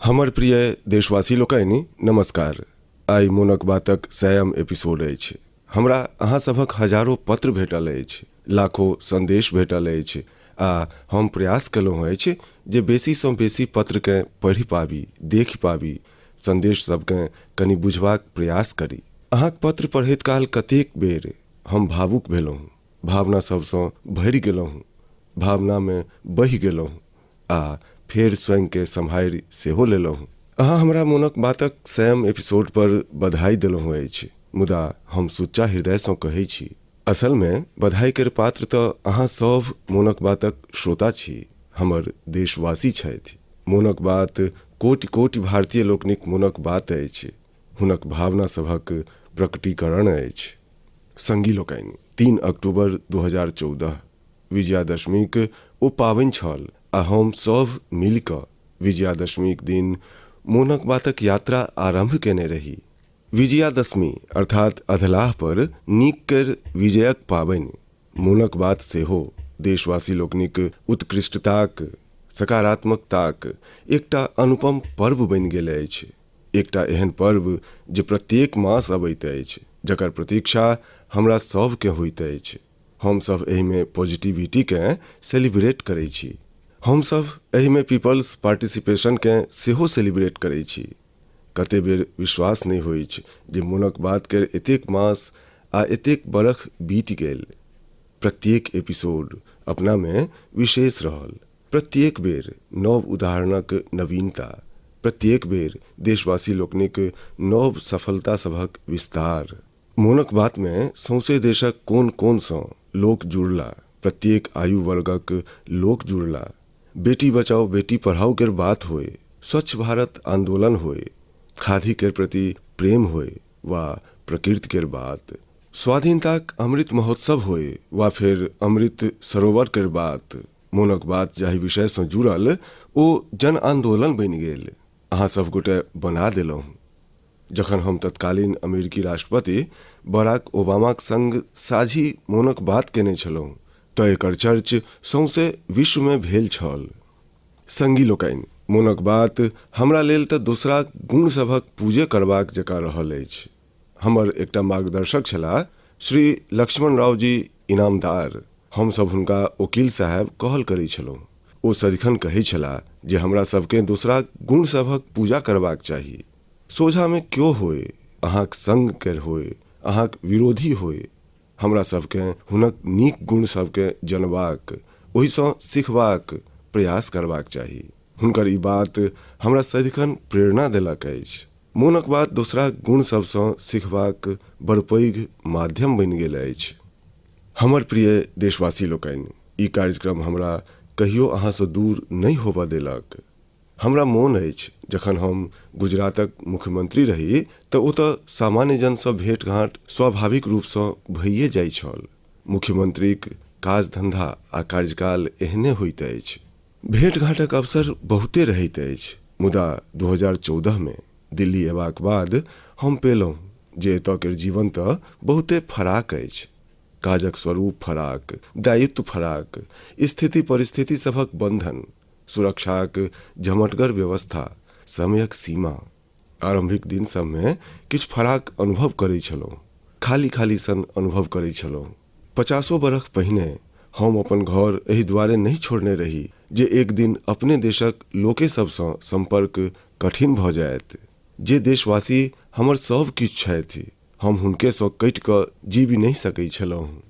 हमर प्रिय देशवासी लोकनि नमस्कार। आई मोनक बातक 100 एपिसोड अछि। हमरा अहाँ सभक हजारों पत्र भेटल अछि, लाखों संदेश भेटल अछि आ हम प्रयास केलहुँ अछि जे बेसी सँ बेसी पत्रकेँ पढ़ि पाबी, देखि पाबी, संदेश सबकेँ कनि बुझबाक प्रयास करी। अहाँक पत्र पढ़ैत काल कतेक बेर हम भावुक भेलहुँ, भावना सबसँ भरि गेलहुँ, भावनामे बहि गेलहुँ आ फेर स्वयंके सम्हारि सेहो लेलहुँ। अहाँ हमरा मोनक बातक 100 एपिसोड पर बधाई देलहुँ अछि, मुदा हम सुच्चा हृदयसँ कहै छी, असलमे बधाई केर पात्र तऽ अहाँ सब मोनक बातक श्रोता छी, हमर देशवासी छथि। मोनक बात कोटि कोटि भारतीय लोकनिक मोनक बात अछि, हुनक भावना सभक प्रकटीकरण अछि। संगी लोकनि, 3 अक्टूबर 2014 विजयादशमीक ओ पावनि छल आ हम सब मिलि कऽ विजयादशमीक दिन मोनक बातक यात्रा आरंभ केने रही। विजयादशमी अर्थात अधलाह पर नीक केर विजयक पावनि, मोनक बात सेहो देशवासी लोकनिक उत्कृष्टताक, सकारात्मकताक एकटा अनुपम पर्व बनि गेल अछि। एकटा एहन पर्व जे प्रत्येक मास अबैत अछि, जकर प्रतीक्षा हमरा सबके होइत अछि। हम सब एहिमे पॉजिटिविटीकेँ सेलिब्रेट करै छी। हम सब एहिमे पीपल्स पार्टिसिपेशनकेँ सेहो सेलिब्रेट करै छी। कते बेर विश्वास नहि होइत जे मोनक बात केर एतेक मास आ एतेक बरख बीत गेल। प्रत्येक एपिसोड अपनामे विशेष रहल, प्रत्येक बेर नव उदाहरणक नवीनता, प्रत्येक बेर देशवासी लोकनिक नव सफलता सभक विस्तार। मोनक बातमे सौंसे देशक कोन कोनसँ लोक जुड़ला, प्रत्येक आयु वर्गक लोक जुड़ला। बेटी बचाओ बेटी पढ़ाओ केर बात होय, स्वच्छ भारत आंदोलन होय, खादी केर प्रति प्रेम होय वा प्रकृति केर बात, स्वाधीनताक अमृत महोत्सव होय वा फिर अमृत सरोवर केर बात। मोनक बात जाहि विषयसँ जुड़ल ओ जन आंदोलन बनि गेल, अहाँ सब गोटे बना देलहुँ। जखन हम तत्कालीन अमेरिकी राष्ट्रपति बराक ओबामाक संग साझी मोनक बात केने छलहुँ तऽ एकर चर्च सौंसे विश्वमे भेल छल। संगी लोकनि, मोनक बात हमरा लेल तऽ दोसराक गुण सभक पूजे करबाक जकाँ रहल अछि। हमर एकटा मार्गदर्शक छलाह श्री लक्ष्मण राव जी इनामदार। हमसभ हुनका वकील साहब कहल करै छलहुँ। ओ सदिखन कहै छलाह जे हमरा सबकेँ दोसराक गुण सभक पूजा करबाक चाही। सोझामे क्यों होय, अहाँक संग केर होय, अहाँक विरोधी होय, हमरा सबकेँ हुनक नीक गुण सबकेँ जनबाक, ओहिसँ सिखबाक प्रयास करबाक चाही। हुनकर ई बात हमरा सदिखन प्रेरणा देलक अछि। मोनक बात दोसराक गुण सबसँ सिखबाक बड़ पैघ माध्यम बनि गेल अछि। हमर प्रिय देशवासी लोकनि, ई कार्यक्रम हमरा कहियो अहाँसँ दूर नहि होबऽ देलक। हमरा मोन अछि जखन हम गुजरातक मुख्यमंत्री रही तऽ ओतऽ सामान्य जनसँ भेंट-घाँट स्वाभाविक रूपसँ भइए जाइ छल। मुख्यमंत्रीक काज धंधा आ कार्यकाल एहने होइत अछि, भेंट-घाँटक अवसर बहुते रहैत अछि। मुदा 2014 में दिल्ली अयबाक बाद हम पेलहुँ जे एतऽ केर जीवन तऽ बहुते फराक अछि। काजक स्वरूप फराक, दायित्व फराक, स्थिति परिस्थिति सभक बंधन, सुरक्षाक झमटगर व्यवस्था, समयक सीमा। आरंभिक दिन सबमे किछु फराक अनुभव करै छलहुँ, खाली खाली सन अनुभव करै छलहुँ। 50 बरख पहिने हम अपन घर एहि दुआरे नहीं छोड़ने रही जे एक दिन अपने देशक लोके सबसँ संपर्क कठिन भऽ जायत। जे देशवासी हमर सब किछु छथि, हम हुनकेसँ कटि कऽ जीबि नहीं सकै छलहुँ।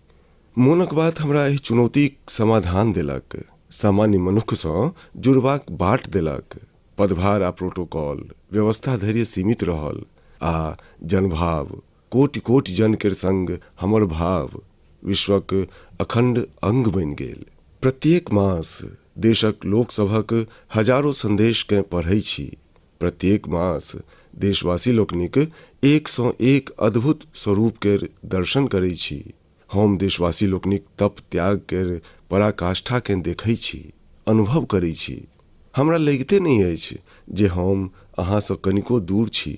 मोनक बात हमरा एहि चुनौतीक समाधान देलक, सामान्य मनुष्यसँ जुड़बाक बाट देलक। पदभार आ प्रोटोकॉल व्यवस्था धैर्य सीमित रहल आ जनभाव, कोटि कोटि जन केर संग हमर भाव विश्वक अखंड अंग बनि गेल। प्रत्येक मास देशक लोक सभक हजारों संदेशकेँ पढ़ै छी। प्रत्येक मास देशवासी लोकनिक एक सँ एक अद्भुत स्वरूप केर दर्शन करै छी। हम देशवासी लोकनिक तप त्याग केर पराकाष्ठाकेँ देखै छी, अनुभव करै छी। हमरा लगिते नहीं अछि जे हम अहाँसँ कनिको दूर छी।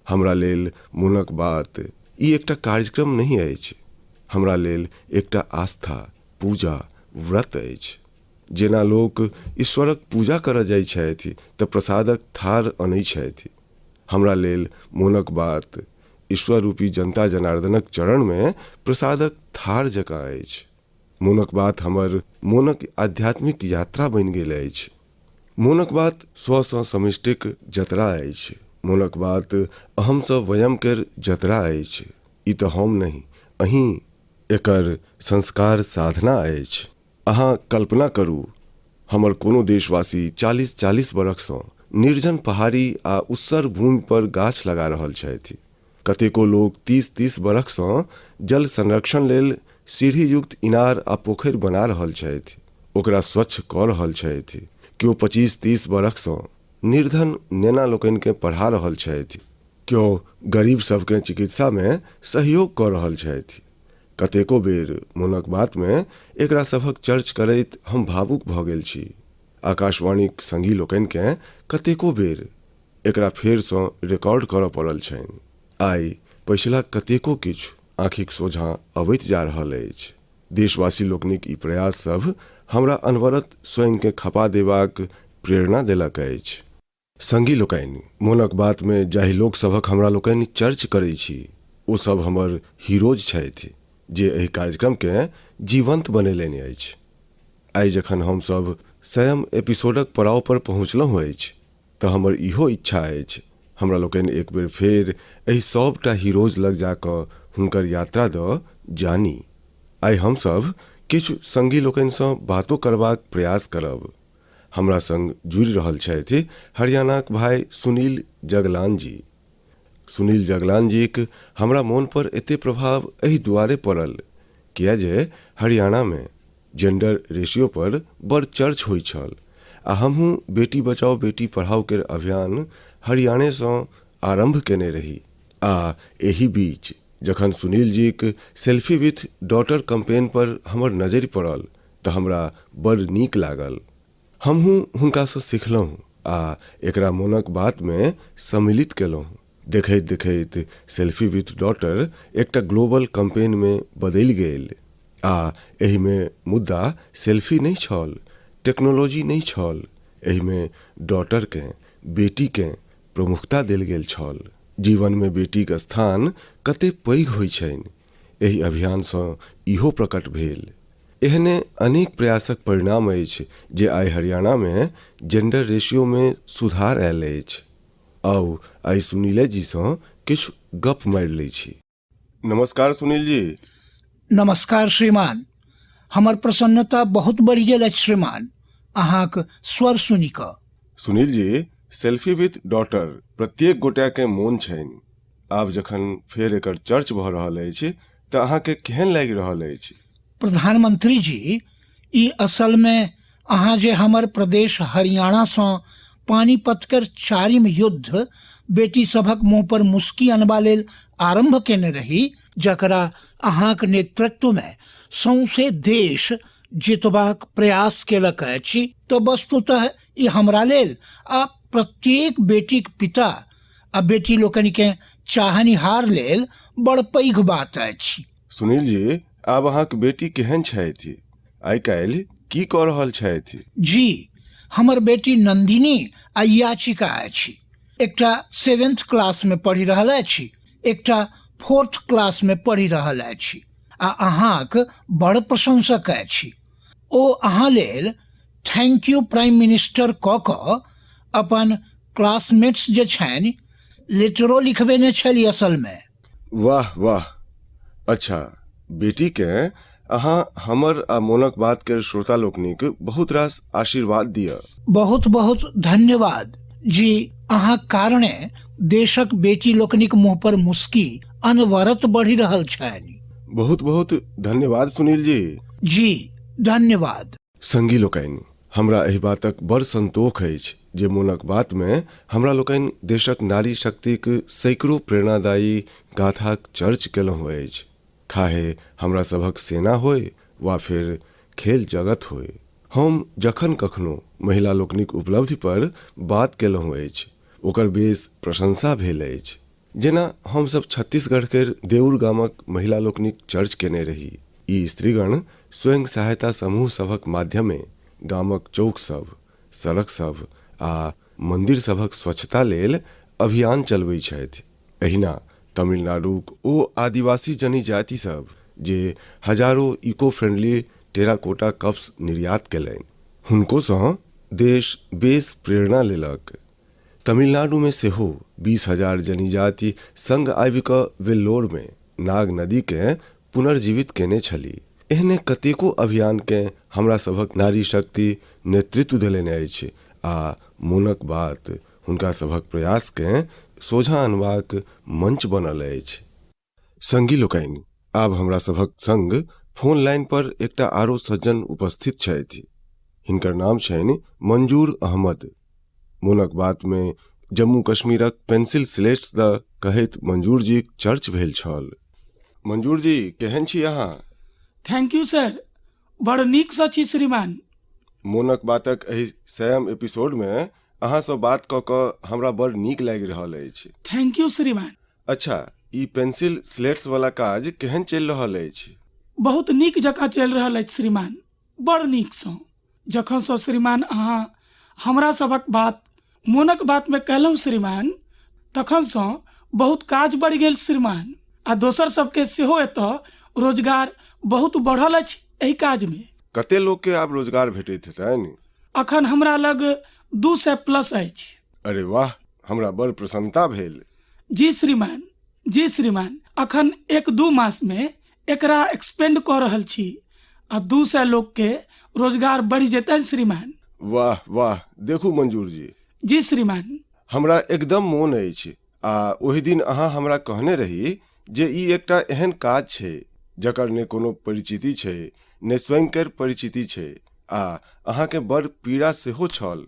हमरा लेल मोनक बात ई एकटा कार्यक्रम नहीं अछि, हमरा लेल एकटा आस्था, पूजा, व्रत अछि। जेना लोक ईश्वरक पूजा करऽ जाइ छथि तऽ प्रसादक थार अनै छथि। हमरा लेल मोनक बात ईश्वर रूपी जनता जनार्दनक चरण में प्रसादक थार जकाँ अछि। मोनक बात हमर मोनक आध्यात्मिक यात्रा बनि गेल अछि। मोनक बात स्वसँ समिष्टिक जतरा अछि। मोनक बात अहमसँ वयम केर जतरा अछि। ई तऽ हम नहीं, अहीं एकर संस्कार साधना अछि। अहाँ कल्पना करू, हमर कोनो देशवासी 40-40 बरखसँ निर्जन पहाड़ी आ उस्सर भूमि पर गाछ लगा रहल छथि। कतेको लोग 30-30 बरखसँ जल संरक्षण लेल सीढ़ी युक्त इनार आ पोखरि बना रहल छथि, ओकरा स्वच्छ कऽ रहल छथि। केओ 25-30 बरखसँ निर्धन नेना लोकनिकेँ पढ़ा रहल छथि, केओ गरीब सबके चिकित्सा में सहयोग कऽ रहल छथि। कतेको बेर मोनक बात में एकरा सभक चर्च करैत हम भावुक भऽ गेल छी। आकाशवाणीक संगी लोकनिकेँ कतेको बेर एकरा फेरसँ रिकॉर्ड करऽ पड़ल छनि। आइ पछिला कतेको किछु आँखिक सोझाँ अबैत जा रहल अछि। देशवासी लोकनिक ई प्रयास सब हमरा अनवरत स्वयंके खपा देबाक प्रेरणा देलक अछि। संगी लोकनि, मोनक बात में जाहि लोक सभक हमरा लोकनि चर्च करै छी, ओ सब हमर हीरोज छथि जे एहि कार्यक्रमके जीवंत बनेलनि अछि। आइ जखन हमसभ 100 एपिसोडक पड़ाव पर पहुँचलहुँ अछि तऽ हमर इहो इच्छा अछि हमरा लोकनि एक बेर फेर एहि सबटा हीरोज लग जाकऽ हुनकर यात्रा दऽ जानी। आइ हमसभ किछु संगी लोकनिसँ बातो करबाक प्रयास करब। हमरा संग जुड़ि रहल छथि हरियाणाक भाई सुनील जगलान जी। सुनील जगलान जीक हमरा मोन पर एते प्रभाव एहि दुआरे पड़ल किया जे हरियाणा में जेंडर रेशियो पर बड़ चर्च होइ छल आ हमहूँ बेटी बचाओ बेटी पढ़ाओ केर अभियान हरियाणेसँ आरंभ केने रही। आ एही बीच जखन सुनील जीक सेल्फी विथ डॉटर कैंपेन पर हमर नजरि पड़ल तऽ हमरा बड़ नीक लागल। हमहूँ हुनकासँ सिखलहुँ आ एकरा मोनक बात में सम्मिलित केलहुँ। देखैत देखैत सेल्फी विथ डॉटर एकटा ग्लोबल कैंपेन में बदलि गेल आ एहि में मुद्दा सेल्फी नहीं छल, टेक्नोलॉजी नहीं छल, एहि में डॉटरकेँ बेटीकेँ प्रमुखता देल गेल छल। जीवन में बेटीक स्थान कते पैघ होइ छनि, एहि अभियानसँ इहो प्रकट भेल। एहने अनेक प्रयासक परिणाम अछि जे आइ हरियाणा में जेंडर रेशियो में सुधार आयल अछि। आउ आइ सुनील जीसँ किछु गप मारि लै छी। नमस्कार सुनील जी। नमस्कार श्रीमान, हमर प्रसन्नता बहुत बढ़ि गेल अछि श्रीमान, अहाँक स्वर सुनि कऽ। Sunil ji, selfie with daughter प्रत्येक गोटा के मोन छनि। आब जखन फेर एकर चर्च भऽ रहल अछि तऽ अहाँके केहन लागि रहल अछि? प्रधानमंत्री जी, ई असल में अहाँ जे हमर प्रदेश हरियाणासँ पानीपत कर चारिम युद्ध बेटी सभक मुँह पर मुस्की अनबा लेल आरंभ केने रही, जकरा अहाँक नेतृत्व में सौंसे देश जितबाक प्रयास केलक अछि, तऽ वस्तुतः ई हमरा लेल आ प्रत्येक बेटीक पिता आ बेटी लोकनिके चाहनिहार लेल बड़ पैघ बात अछि। सुनील जी, आब अहाँक बेटी केहन छथि? आइ काल्हि की कऽ रहल छथि? जी, हमर बेटी नंदिनी आ याचिका अछि। एकटा 7th क्लास में पढ़ि रहल अछि, एकटा 4th क्लास में पढ़ि रहल अछि आ अहाँक बड़ प्रशंसक अछि। ओ अहाँ लेल थैंक यू प्राइम मिनिस्टर कऽ कऽ अपन क्लासमेट्स जे छनि लेटरो लिखबेने छली असल में। वाह वाह। अच्छा, बेटीकेँ अहाँ हमर आ मोनक बात के श्रोता लोकनिक बहुत रास आशीर्वाद दिअ। बहुत बहुत धन्यवाद जी, अहाँ कारणे देशक बेटी लोकनिक मुँह पर मुस्की अनवरत बढ़ि रहल छनि। बहुत बहुत धन्यवाद सुनील जी। जी धन्यवाद। संगी लोकनि, हमरा एहि बातक बड़ संतोष अछि जे मोनक बात में हमरा लोकनि देशक नारी शक्तिक सैकड़ों प्रेरणादायी गाथाक चर्च केलहुँ अछि। खाहे हमरा सभक सेना होय वा फिर खेल जगत होय, हम जखन कखनो महिला लोकनिक उपलब्धि पर बात केलहुँ अछि, ओकर बेस प्रशंसा भेल अछि। जेना हमसभ छत्तीसगढ़ केर देउर गामक महिला लोकनिक चर्च केने रही। ई स्त्रीगण स्वयं सहायता समूह सभक माध्यमे गामक चौक सब, सड़क सब आ मंदिर सभक स्वच्छता लेल अभियान चलबै छथि। एहिना तमिलनाडुक ओ आदिवासी जनजाति सब जे हजारों इको फ्रेंडली टेराकोटा कप्स निर्यात केलनि, हुनको सँ देश बेस प्रेरणा लेलक। तमिलनाडु में सेहो 20,000 जनजाति संग आबि कऽ वेल्लोर में नाग नदी के पुनर्जीवित केने छली। एहने कतेको अभियान के हमरा सभक नारी शक्ति नेतृत्व देलनि अछि आ मोनक बात हुनका सभक प्रयास के सोझा अनबाक मंच बनल अछि। संगी लोकनि, आब हमरा सभक संग फोन लाइन पर एकटा आरो सज्जन उपस्थित छथि। हिनकर नाम छनि मंजूर अहमद। मोनक बात में जम्मू कश्मीरक पेंसिल स्लेट्स द कहैत मंजूर जी चर्च भेल छल। मंजूर जी, केहन छी अहाँ? थैंक यू सर, बड़ नीक सँ छी श्रीमान। मोनक बातक एहि 100 एपिसोड में अहाँ सँ बात कऽ कऽ हमरा बड़ नीक लागि रहल अछि। थैंक यू श्रीमान। अच्छा, ई पेंसिल स्लेट्स वाला काज केहन चलि रहल अछि? बहुत नीक जकाँ चलि रहल अछि श्रीमान, बड़ नीक सँ। जखन सँ श्रीमान अहाँ हमरा सभक बात मोनक बात में कहलहुँ श्रीमान, तखन सँ बहुत काज बढ़ि गेल श्रीमान, आ दोसर सबके सेहो एतऽ रोजगार बहुत बढ़ल अछि एहि काज में। कते लोग के आब रोजगार भेटैत हेतनि? अखन हमरा लग 200 प्लस अछि। अरे वाह, हमरा बड़ प्रसन्नता भेल। जी श्रीमान, जी श्रीमान, अखन 1-2 मास में एकरा एक्सपेंड कऽ रहल छी आ 200 लोग के रोजगार बढ़ि जेतनि श्रीमान। वाह वाह, देखू मंजूर जी। जी श्रीमान। हमरा एकदम मोन अछि आ ओहि दिन अहाँ हमरा कहने रही जे ई एकटा एहन काज छै जकर ने कोनो परिचिति छै, ने स्वयं केर परिचिति छै आ अहाँके बड़ पीड़ा सेहो छल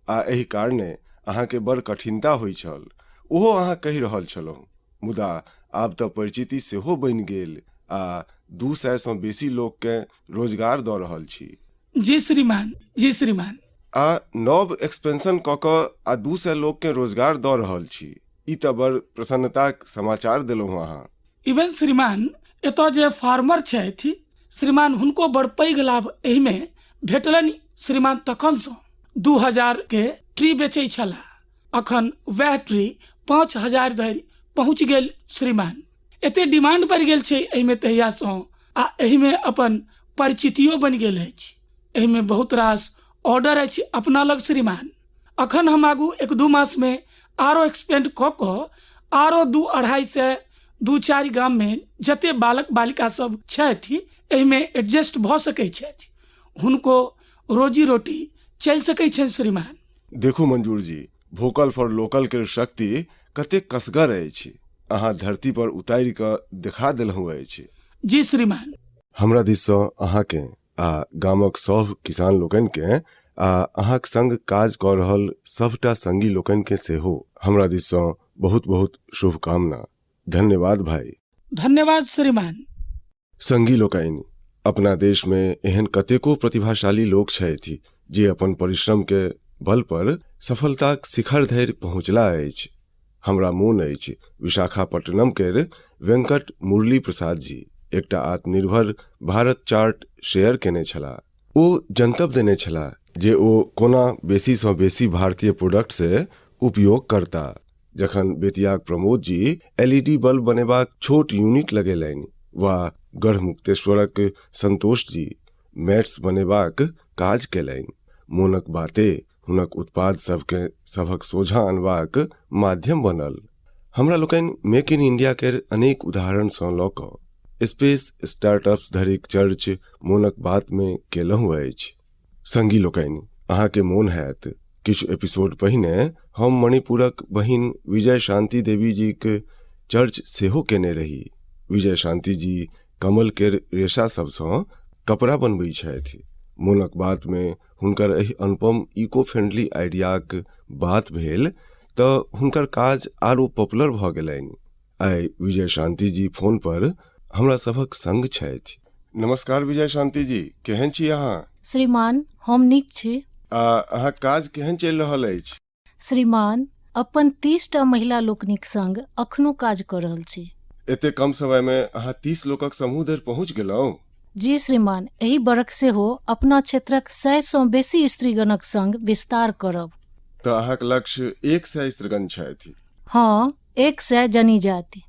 आ एहि कारणे अहाँके बड़ कठिनता होइ छल, ओहो अहाँ कहि रहल छलहुँ। मुदा आब तऽ परिचिति सेहो बनि गेल आ 200 सँ बेसी लोकके रोजगार दऽ रहल छी। जी श्रीमान, जी श्रीमान। आ नव एक्सपेंशन कऽ कऽ आ 200 लोकके रोजगार दऽ रहल छी, ई तऽ बड़ प्रसन्नताक समाचार देलहुँ अहाँ। इवन श्रीमान, एतऽ जे फार्मर छथि श्रीमान, हुनको बड़ पैघ लाभ एहि में भेटलनि श्रीमान। तखन सँ 2000 के ट्री बेचै छला, अखन वएह ट्री 5000 धरि पहुँच गेल श्रीमान। एते डिमांड बढ़ि गेल छै एहि में तहिया सँ, आ एहि में अपन परिचितियो बनि गेल अछि। एहि में बहुत रास ऑर्डर अछि अपना लग श्रीमान। अखन हम आगू 1-2 मास में आरो एक्सपेंड कऽ कऽ आरो 200-250 2-4 गाम में जते बालक बालिका सब छथि एहि में एडजस्ट भऽ सकै छथि, हुनको रोजी रोटी चलि सकै छनि श्रीमान। देखू मंजूर जी, वोकल फॉर लोकल के शक्ति कते कसगर अछि, अहाँ धरती पर उतारि कऽ देखा देलहुँ अछि। जी श्रीमान। हमरा दिस सँ अहाँके आ गामक सभ किसान लोकनि के आ अहाँक संग काज कऽ रहल सभटा संगी लोकनि के सेहो हमरा दिस सँ बहुत बहुत शुभकामना। धन्यवाद भाई। धन्यवाद श्रीमान। संगी लोकनि, अपना देश में एहन कतेको प्रतिभाशाली लोक छथि जे अपन परिश्रम के बल पर सफलताक शिखर धरि पहुँचला अछि। हमरा मोन अछि विशाखापट्टनम केर वेंकट मुरली प्रसाद जी एकटा आत्मनिर्भर भारत चार्ट शेयर केने छलाह। ओ जनतब देने छलाह जे ओ कोना बेसी सँ बेसी भारतीय प्रोडक्ट से उपयोग करता। जखन बेतियाक प्रमोद जी LED बल्ब बनेबाक छोट यूनिट लगेलनि, वा गढ़मुक्तेश्वरक संतोष जी मैट्स बनेबाक काज केलनि, मोनक बाते हुनक उत्पाद सभक सोझा अनबाक माध्यम बनल। हमरा लोकनि मेक इन इंडिया केर अनेक उदाहरण सँ लऽ कऽ स्पेस स्टार्टअप्स धरिक चर्च मोनक बात में केलहुँ अछि। संगी लोकनि, अहाँके मोन हैत किछु एपिसोड पहिने हम मणिपुरक बहिन विजय शांति देवी जी के चर्च सेहो केने रही। विजय शांति जी कमल केर रेशा सब सँ कपड़ा बनबै छथि। मोनक बात में हुनकर एहि अनुपम इको फ्रेंडली आइडियाक बात भेल तऽ हुनकर काज आरो पॉपुलर भऽ गेलनि। आइ विजय शांति जी फोन पर हमरा सभक संग छथि। नमस्कार विजय शांति जी, केहन छी अहाँ? श्रीमान, हम नीक छी। अहाँ काज केहन चलि रहल अछि? श्रीमान, अपन 30टा महिला लोकनिक संग अखनो काज कऽ रहल छी। एते कम समय में अहाँ 30 लोकक समूह धरि पहुँच गेलहुँ? जी श्रीमान, एहि बरख सेहो अपना क्षेत्रक 100 सँ बेसी स्त्रीगणक संग विस्तार करब। तऽ अहाँक लक्ष्य 100 स्त्रीगण छथि। हाँ, 100 जनी जाति।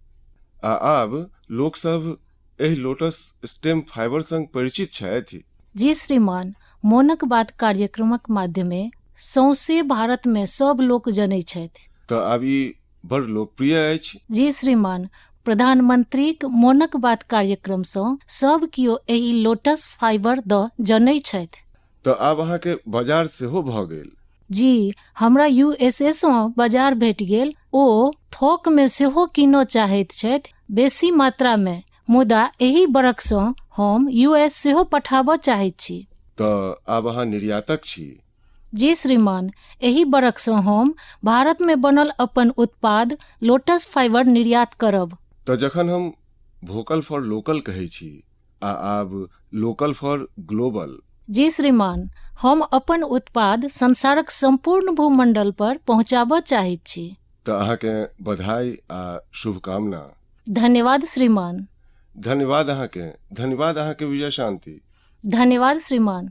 आ आब लोक सब एहि लोटस स्टेम फाइबर संग परिचित छथि। जी श्रीमान, मोनक बात कार्यक्रमक माध्यमे सौंसे भारत में सब लोक जनै छथि। तऽ आब ई बड़ लोकप्रिय अछि। जी श्रीमान, प्रधानमंत्रीक मोनक बात कार्यक्रम सँ सब कियो एहि लोटस फाइबर द जनै छथि। तऽ आब अहाँके बाजार सेहो भऽ गेल। जी, हमरा USA सँ बाजार भेट गेल। ओ थोक में सेहो कीनऽ चाहैत छथि, बेसी मात्रा में। मुदा एहि बरख सँ हम US सेहो पठाबऽ चाहैत छी। तऽ आब अहाँ निर्यातक छी। जी श्रीमान, एहि बरख सँ हम भारत में बनल अपन उत्पाद लोटस फाइबर निर्यात करब। तऽ जखन हम वोकल फॉर लोकल कहै छी आ आब लोकल फॉर ग्लोबल। जी श्रीमान, हम अपन उत्पाद संसारक संपूर्ण भूमंडल पर पहुंचाबऽ चाहैत छी। तऽ अहाँके बधाई आ शुभकामना। धन्यवाद श्रीमान। धन्यवाद अहाँके विजय शांति। धन्यवाद श्रीमान।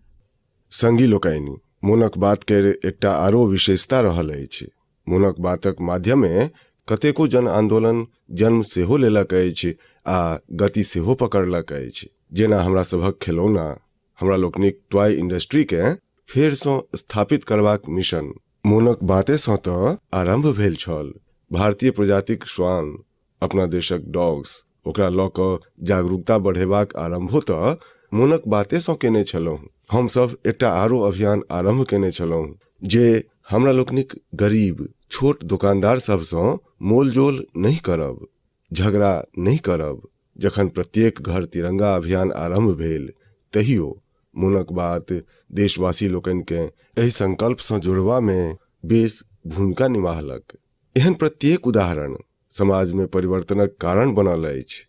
संगी लोकनि, मोनक बात केर एकटा आरो विशेषता रहल अछि। मोनक बातक माध्यमे कतेको जन आंदोलन जन्म सेहो लेलक अछि आ गति सेहो पकड़लक अछि। जेना हमरा सभक खिलौना, हमरा लोकनिक टॉय इंडस्ट्री के फेरसँ स्थापित करबाक मिशन। मोनक बाते सँ तऽ आरंभ भेल छल। भारतीय प्रजातिक श्वान, अपना देशक डॉग्स, ओकरा लऽ कऽ जागरूकता बढ़ेबाक आरंभो तऽ मोनक बाते सँ केने छलहुँ। हमसभ एकटा आरो अभियान आरंभ केने छलहुँ जे हमरा लोकनिक गरीब छोट दुकानदार सबसँ मोलजोल नहीं करब, झगड़ा नहीं करब। जखन प्रत्येक घर तिरंगा अभियान आरंभ भेल, तहियो मोनक बात देशवासी लोकनिके एहि संकल्पसँ जुड़बा में बेस भूमिका निभालक। एहन प्रत्येक उदाहरण समाज में परिवर्तनक कारण बनल अछि।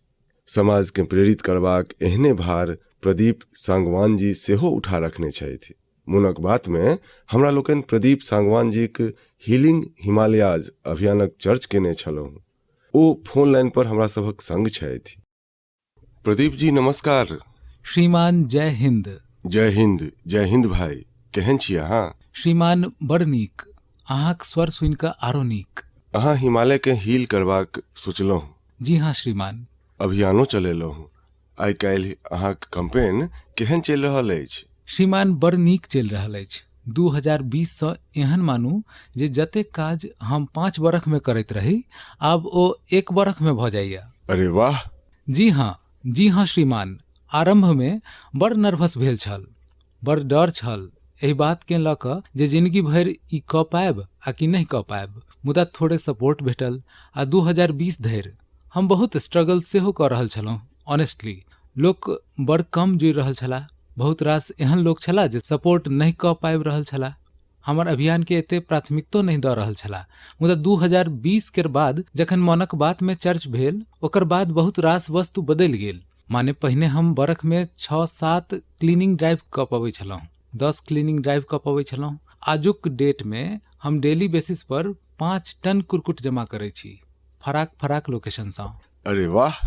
समाज के प्रेरित करबाक एहने भार प्रदीप सांगवान जी सेहो उठा रखने छथि। मोनक बात में हमरा लोकनि प्रदीप सांगवान जीक हीलिंग हिमालयाज अभियानक चर्च केने छलहुँ। ओ फोन लाइन पर हमरा सभक संग छथि। प्रदीप जी नमस्कार। श्रीमान जय हिंद। जय हिंद भाई। केहन छी अहाँ? श्रीमान बड़ नीक। अहाँक स्वर सुनि कऽ आरो नीक। अहाँ हिमालय के हील करबाक सोचलहुँ? जी हाँ श्रीमान। अभियानो चलेलहुँ। आइ काल्हि अहाँक कैंपेन केहन चलि रहल अछि? श्रीमान बड़ नीक चलि रहल अछि। 2020 सँ एहन मानू जे जतेक काज हम 5 बरख में करैत रही, आब ओ 1 बरख में भऽ जाइए। अरे वाह। जी हाँ श्रीमान। आरंभ में बड़ नर्वस भेल छल, बड़ डर छल एहि बात के लऽ कऽ जे जिंदगी भरि ई कऽ पायब आ कि नहीं कऽ पायब। मुदा थोड़े सपोर्ट भेटल आ 2020 धरि हम बहुत स्ट्रगल सेहो कऽ रहल छलहुँ। ऑनेस्टली लोक बड़ कम जुड़ि रहल छलाह। बहुत रास एहन लोक छलाह जे सपोर्ट नहीं कऽ पाबि रहल छलाह। हमर अभियान के एते प्राथमिकतो नहीं दऽ रहल छलाह। मुदा 2020 के बाद जखन मोनक बात में चर्च भेल, ओकर बाद बहुत रास वस्तु बदलि गेल। माने पहिने हम बरख में 6-7 क्लीनिंग ड्राइव कऽ पबै छलहुँ, 10 क्लीनिंग ड्राइव कऽ पबै छलहुँ। आजुक डेट में हम डेली बेसिस पर 5 टन कुरकुट जमा करै छी, फराक लोकेशनसँ। अरे वाह।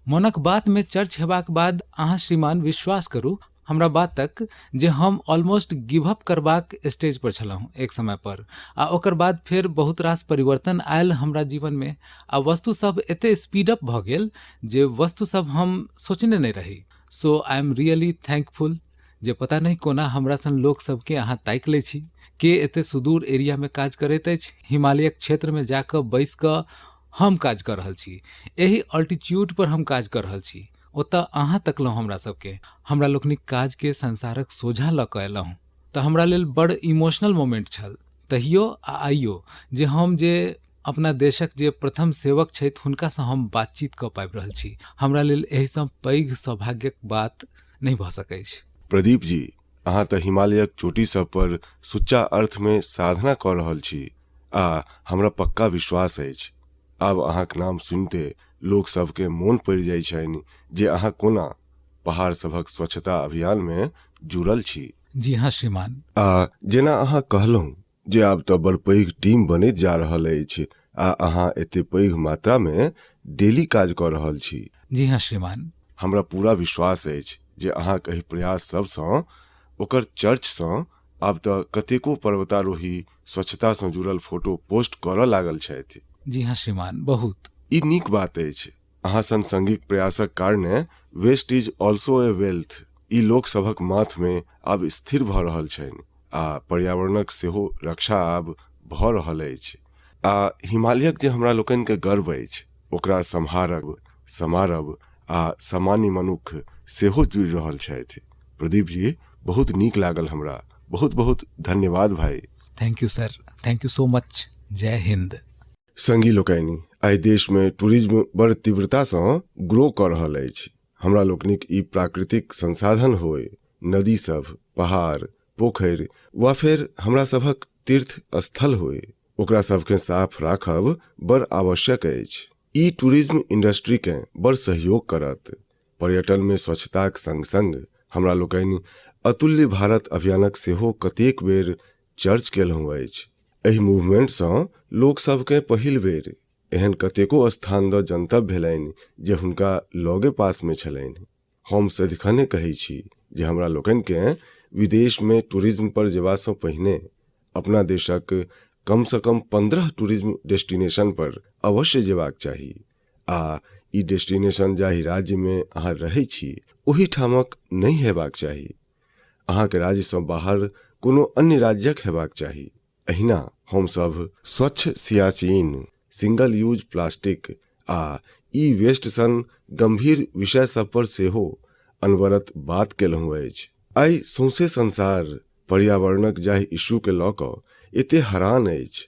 मोनक बात में चर्च हेबाक बाद अहाँ श्रीमान विश्वास करू हमरा बात तक जे हम ऑलमोस्ट गिव अप करबाक स्टेज पर छलहुँ एक समय पर। आ ओकर बाद फेर बहुत रास परिवर्तन आयल हमरा जीवन में आ वस्तु सब एते स्पीड अप भऽ गेल जे वस्तु सब हम सोचने नहीं रही। सो आई एम रियली थैंकफुल जे पता नहीं कोना हमरा सन लोक सबके अहाँ ताकि लै छी के एते सुदूर एरिया में काज करैत अछि। हिमालयक क्षेत्र में जाकऽ बैस कऽ हम काज कर रहल छी, एही अल्टीट्यूड पर हम काज कर रहल छी। ओतऽ अहाँ तकलहुँ हमरा सबके, हमरा लोकनिक काज के संसारक सोझा लऽ कऽ एलहुँ तऽ हमरा लेल बड़ इमोशनल मोमेंट छल। तहियो आ आइयो जे हम जे अपना देशक जे प्रथम सेवक छथि हुनकासँ हम बातचीत कऽ पाबि रहल छी, हमरा लेल एहिसँ पैघ सौभाग्यक बात नहीं भऽ सकै छै। प्रदीप जी, अहाँ तऽ हिमालयक चोटी सब पर सुच्चा अर्थ में साधना कऽ रहल छी आ हमरा पक्का विश्वास अछि आब अहाँक नाम सुनते लोक सबके मोन पड़ि जाइ छनि जे अहाँ कोना पहाड़ सभक स्वच्छता अभियान में जुड़ल छी। जी हाँ श्रीमान। आ जेना अहाँ कहलहुँ जे आब तऽ बड़ पैघ टीम बनैत जा रहल अछि आ अहाँ एते पैघ मात्रा में डेली काज कऽ रहल छी। जी हाँ श्रीमान। हमरा पूरा विश्वास अछि जे अहाँक एहि प्रयास सबसँ ओकर चर्चसँ आब तऽ कतेको पर्वतारोही स्वच्छतासँ जुड़ल फोटो पोस्ट करऽ लागल छथि। जी हाँ श्रीमान, बहुत। ई नीक बात अछि। अहाँ सन संघिक प्रयासक कारणे waste is also a wealth ई लोक सभक माथ में आब स्थिर भऽ रहल छनि आ पर्यावरणक सेहो रक्षा आब भऽ रहल अछि। आ हिमालयक जे हमरा लोकनि के गर्व अछि ओकरा सम्हारब, समारब आ सामान्य मनुख सेहो जुड़ि रहल छथि। प्रदीप जी, बहुत नीक लागल हमरा। बहुत बहुत धन्यवाद भाई। Thank you sir, thank you so much. जय हिंद। संगी लोकनि, आइ देश में टूरिज्म बड़ तीव्रतासँ ग्रो कऽ रहल अछि। हमरा लोकनिक ई प्राकृतिक संसाधन होय, नदी सब, पहाड़, पोखरि वा फेर हमरा सभक तीर्थ स्थल होय, ओकरा सबके साफ राखब बड़ आवश्यक अछि। ई टूरिज्म इंडस्ट्री के बड़ सहयोग करत। पर्यटन में स्वच्छताक संग संग हमरा लोकनि अतुल्य भारत अभियानक सेहो कतेक बेर चर्च केलहुँ अछि। एहि मूवमेंटसँ लोक सबके पहिल बेर एहन कतेको स्थान द जनतब भेलनि जे हुनका लगे पास में छलनि। हम सदिखने कहै छी जे हमरा लोकनि के विदेश में टूरिज्म पर जेबासँ पहिने अपना देशक कम से कम 15 टूरिज्म डेस्टिनेशन पर अवश्य जेबाक चाही। आ ई डेस्टिनेशन जाहि राज्य में अहाँ रहै छी ओही ठामक नहीं हेबाक चाही। अहाँ के राज्य से बाहर कोनो अन्य राज्यक हेबाक चाही। अहिना हम सब स्वच्छ सियाचिन, सिंगल यूज प्लास्टिक आ ई वेस्ट सन गंभीर विषय सब पर सेहो अनवरत बात केलहुँ अछि। आइ सौंसे संसार पर्यावरणक जाहि इश्यू के लऽ कऽ एते हैरान अछि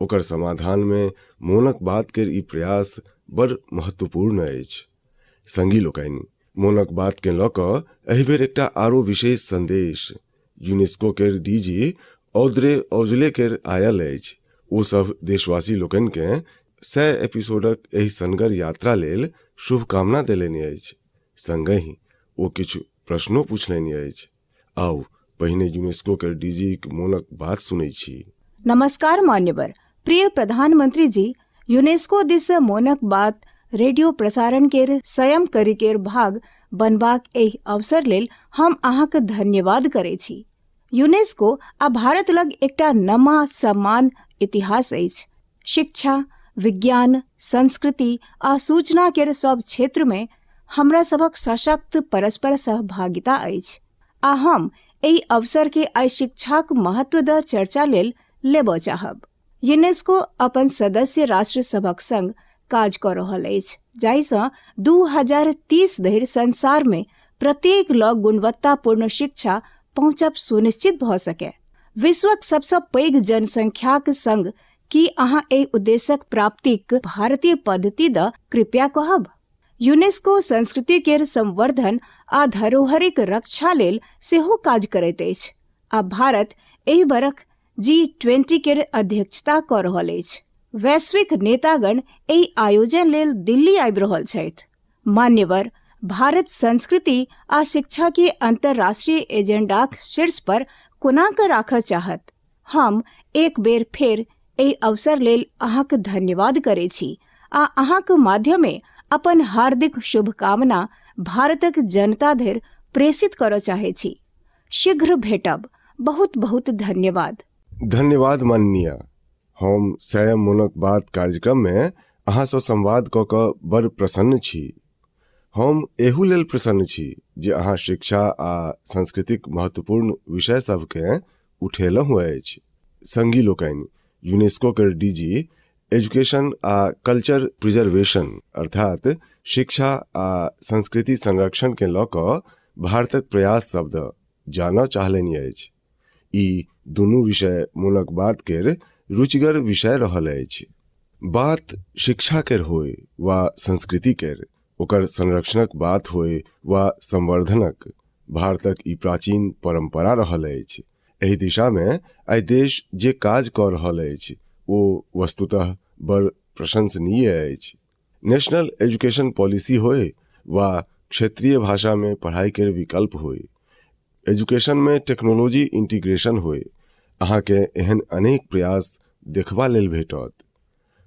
ओकर समाधान में मोनक बात के ई प्रयास बड़ महत्वपूर्ण अछि। संगी लोकनि, मोनक बात के लऽ कऽ एहि बेर एकटा आरो विशेष संदेश यूनेस्को के डीजी ऑड्रे ऑजले के आयल अछि। ओ सब देशवासी लोकनि के 100 एपिसोडक एहि सनगर यात्रा लेल शुभकामना देलनि अछि। संगहि ओ किछु प्रश्नो पूछलनि अछि। आओ पहिने यूनेस्को के डीजी के मोनक बात सुनै छी। नमस्कार मान्यवर, प्रिय प्रधानमंत्री जी, यूनेस्को दिस मोनक बात रेडियो प्रसारण केर स्वयं करी केर भाग बनबाक एहि अवसर लेल हम अहाँक धन्यवाद करै छी। यूनेस्को आ भारत लग एकटा नमा समान इतिहास अछि। शिक्षा, विज्ञान, संस्कृति आ सूचना केर सब क्षेत्र में हमरा सबक सशक्त परस्पर सहभागिता अछि। आ हम एहि अवसर के आइ शिक्षाक महत्व द चर्चा लेल लेबऽ चाहब। यूनेस्को अपन सदस्य राष्ट्र सभक संग काज कऽ रहल अछि जाहिसँ 2030 धरि संसार में प्रत्येक लग गुणवत्तापूर्ण शिक्षा पहुँचब सुनिश्चित भऽ सकै। विश्वक सबसँ पैघ जनसंख्याक संग की अहाँ एहि उद्देश्यक प्राप्तिक भारतीय पद्धति द कृपया कहब। यूनेस्को संस्कृति केर संवर्धन आ धरोहरिक रक्षा लेल सेहो काज करैत अछि आ भारत एहि बरख G20 केर अध्यक्षता कऽ रहल अछि। वैश्विक नेतागण एहि आयोजन लेल दिल्ली आबि रहल छथि। मान्यवर, भारत संस्कृति आ शिक्षा के अंतर्राष्ट्रीय एजेंडाक शीर्ष पर कोना कऽ राखऽ चाहत। हम एक बेर फेर एहि अवसर लेल अहाँक धन्यवाद करै छी आ अहाँक माध्यमे अपन हार्दिक शुभकामना भारतक जनता धरि प्रेषित करऽ चाहै छी। शीघ्र भेटब। बहुत बहुत धन्यवाद। धन्यवाद माननीय। हम स्वयं मोनक बात कार्यक्रम में अहाँसँ संवाद कऽ कऽ बड़ प्रसन्न छी। हम एहू लेल प्रसन्न छी जे अहाँ शिक्षा आ संस्कृतिक महत्वपूर्ण विषय सबके उठेलहुँ अछि। संगी लोकनि, यूनेस्को के डीजी एजुकेशन आ कल्चर प्रिजर्वेशन अर्थात शिक्षा आ संस्कृति संरक्षण के लऽ कऽ भारतक प्रयास शब्द जानऽ चाहलनि अछि। ई दुनू विषय मोनक बात केर रुचिगर विषय रहल अछि। बात शिक्षा केर होय वा संस्कृति केर, ओकर संरक्षणक बात होय वा संवर्धनक, भारतक ई प्राचीन परंपरा रहल अछि। एहि दिशा में आइ देश जे काज कऽ रहल अछि ओ वस्तुतः बड़ प्रशंसनीय अछि। नेशनल एजुकेशन पॉलिसी होय वा क्षेत्रीय भाषा में पढ़ाई केर विकल्प होय, एजुकेशन में टेक्नोलॉजी इंटीग्रेशन होय, अहाँ के एहन अनेक प्रयास देखबा लेल भेटत।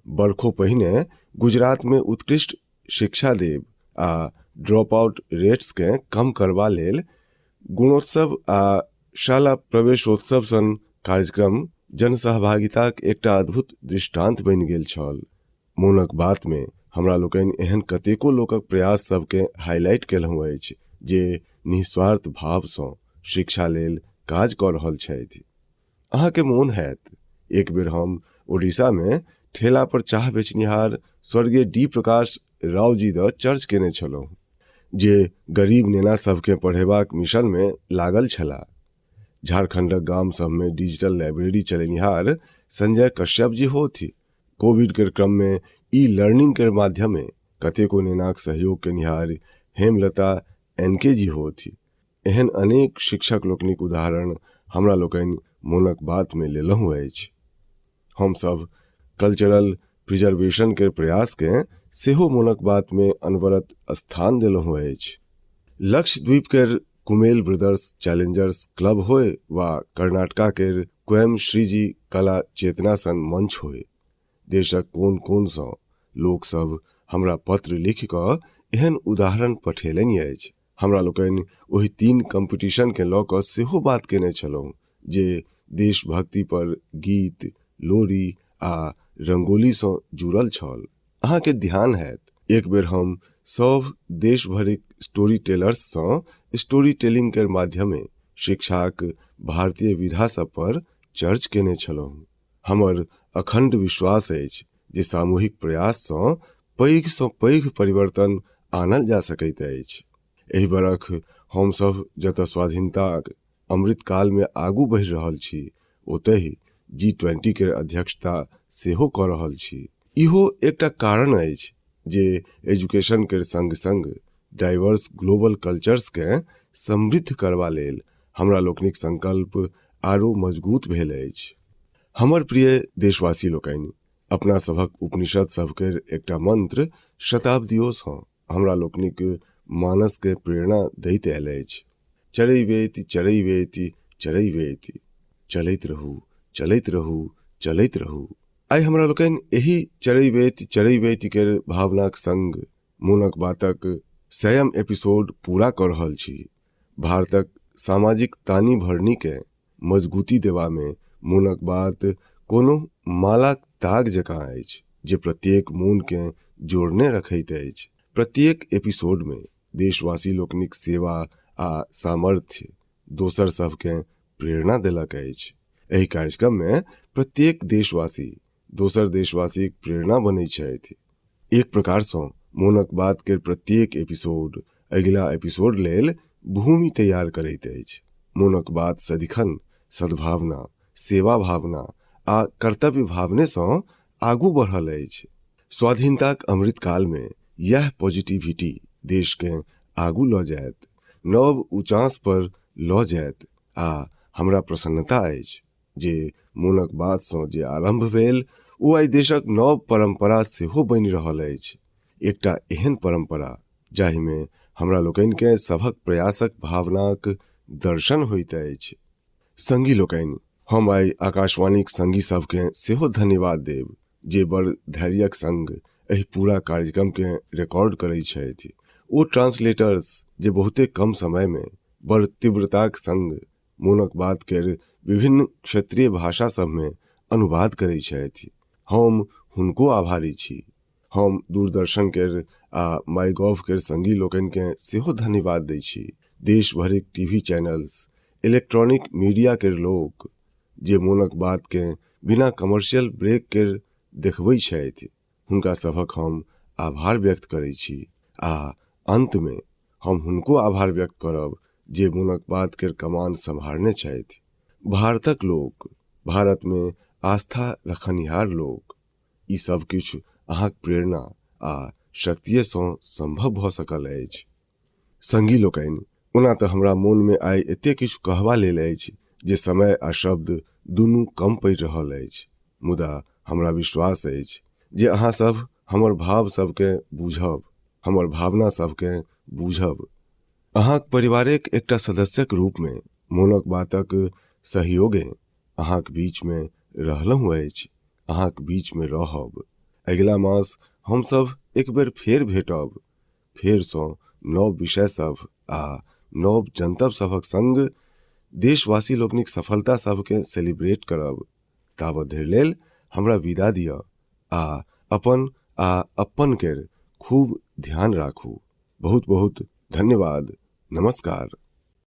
बरखो पहिने गुजरात में उत्कृष्ट शिक्षा देब आ ड्रॉप आउट रेट्सकेँ कम करबा लेल गुणोत्सव आ शाला प्रवेशोत्सव सन कार्यक्रम जनसहभागिताक एकटा अद्भुत दृष्टांत बनि गेल छल। मोनक बातमे हमरा लोकनि एहन कतेको लोकक प्रयास सबके हाईलाइट केलहुँ अछि जे निस्वार्थ भावसँ शिक्षा लेल काज कऽ रहल छथि। अहाँके मोन हैत एक बेर हम ओडिशामे ठेला पर चाह बेचनिहार स्वर्गीय डी प्रकाश राव जी द चर्च केने छलहुँ, जे गरीब नेना सबके पढ़ेबाक मिशन में लागल छला। झारखंडक गाम सबमे डिजिटल लाइब्रेरी चलेनिहार संजय कश्यप जी होथि। कोविड के क्रम में ई लर्निंग के माध्यमे कतेको नेनाक सहयोग केनिहार हेमलता एनके जी होथि। एहन अनेक शिक्षक लोकनिक उदाहरण हमरा लोकनि मोनक बात में लेलहुँ अछि। हम सब कल्चरल प्रिजर्वेशन के प्रयास के सेहो मोनक बात में अनवरत स्थान देलहुँ अछि। लक्षद्वीप के कुमेल ब्रदर्स चैलेंजर्स क्लब होय वा कर्नाटका के क्वेम श्रीजी कला चेतना सन मंच होय, देशक कोन कोन सँ लोक सब हमरा पत्र लिख कऽ एहन उदाहरण पठेलनि अछि। हमरा लोकनि ओहि 3 कंपटीशन के लऽ कऽ सेहो बात केने छलहुँ जे देशभक्ति पर गीत, लोरी आ रंगोली सँ जुड़ल छल। अहाँके ध्यान हैत एक बेर हम सब देश भरिक स्टोरी टेलर्स सँ स्टोरी टेलिंग के माध्यमे शिक्षाक भारतीय विधा सब पर चर्च केने छलहुँ। हमर अखंड विश्वास अछि जे सामूहिक प्रयास सँ पैघ परिवर्तन आनल जा सकैत अछि। एहि बरख हम सब जतऽ स्वाधीनताक अमृत काल में आगू बढ़ि रहल छी, ओतहि G20 के अध्यक्षता सेहो कऽ रहल छी। इहो एकटा कारण अछि जे एजुकेशन के संग संग डाइवर्स ग्लोबल कल्चर्स के समृद्ध करबा लेल हमरा लोकनिक संकल्प आरो मजबूत भेल अछि। हमर प्रिय देशवासी लोकनि, अपना सभक उपनिषद सबके एकटा मंत्र शताब्दियों सँ हमरा लोकनिक मानस के प्रेरणा दैत आयल अछि। चरैवेति चरैवेति चरैवेति, चलैत रहू चलैत रहू चलैत रहू। आइ हमरा लोकनि एही चरैवेति के भावनाक संग मोनक बातक 100 एपिसोड पूरा कर रहल छी। भारतक सामाजिक तानी भरनी के मजबूती देवा में मोनक बात कोनो मालाक ताग जकाँ अछि जे प्रत्येक मोन के जोड़ने रखैत अछि। प्रत्येक एपिसोड में देशवासी लोकनिक सेवा आ सामर्थ्य दोसर सबके प्रेरणा देलक अछि। एहि कार्यक्रम में प्रत्येक देशवासी दोसर देशवासी प्रेरणा बनै छथि। एक प्रकार सँ मोनक बात के प्रत्येक एपिसोड अगिला एपिसोड लेल भूमि तैयार करैत अछि। मोनक बात सदिखन सद्भावना, सेवा भावना आ कर्तव्य भावने सँ आगू बढ़ल अछि। स्वाधीनताक अमृत काल में यह पॉजिटिविटी देश के आगू लऽ जायत, नव ऊंचास पर लऽ जायत आ हमरा प्रसन्नता अछि जे मोनक बात सँ जे आरंभ भेल ओ आइ देशक नव परंपरा सेहो बनि रहल अछि। एकटा एहन परंपरा जाहि में हमरा लोकनि के सभक प्रयासक भावनाक दर्शन होइत अछि। संगी लोकनि, हम आइ आकाशवाणीक संगी सबके सेहो धन्यवाद देब जे बड़ धैर्यक संग एहि पूरा कार्यक्रम के रिकॉर्ड करै छथि। ओ ट्रांसलेटर्स जे बहुते कम समय में बड़ तीव्रताक संग मोनक बात के विभिन्न क्षेत्रीय भाषा सब में अनुवाद करै छथि। हम हुनको आभारी छी। हम दूरदर्शन के आ माईगॉव के संगी लोकनि के सेहो धन्यवाद दै छी। देश भरिक टीवी चैनल्स, इलेक्ट्रॉनिक मीडिया के लोग जे मोनक बात के बिना कमर्शियल ब्रेक के देखबै छथि, हुनका सभक हम आभार व्यक्त करै छी। आ अंत में हम हुनको आभार व्यक्त करब जे मोनक बात के कमान संभारने छथि। भारतक लोक, भारत में आस्था रखनिहार लोक, ई सब किछु अहाँक प्रेरणा आ शक्तिये सँ संभव भऽ सकल अछि। संगी लोकनि, ओना तऽ हमरा मोन में आइ एते किछु कहबा लेल अछि जे समय आ शब्द दुनू कम पड़ि रहल अछि, मुदा हमरा विश्वास अछि जे अहाँ सब हमर भाव सबके बुझब, हमर भावना सबके बुझब। अहाँक परिवारक एकटा सदस्यक रूप में मोनक बातक सहयोगे अहाँक बीच में रहलहुँ अछि, अहाँक बीच में रहब। अगिला मास हम सब एक बेर फेर भेटब, फेर सँ नव विषय सब आ नव जनतब सभक संग देशवासी लोकनिक सफलता सबके सेलिब्रेट करब। ताबत धरि लेल हमरा विदा दिअ आ अपन केर खूब ध्यान राखू। बहुत बहुत धन्यवाद। नमस्कार।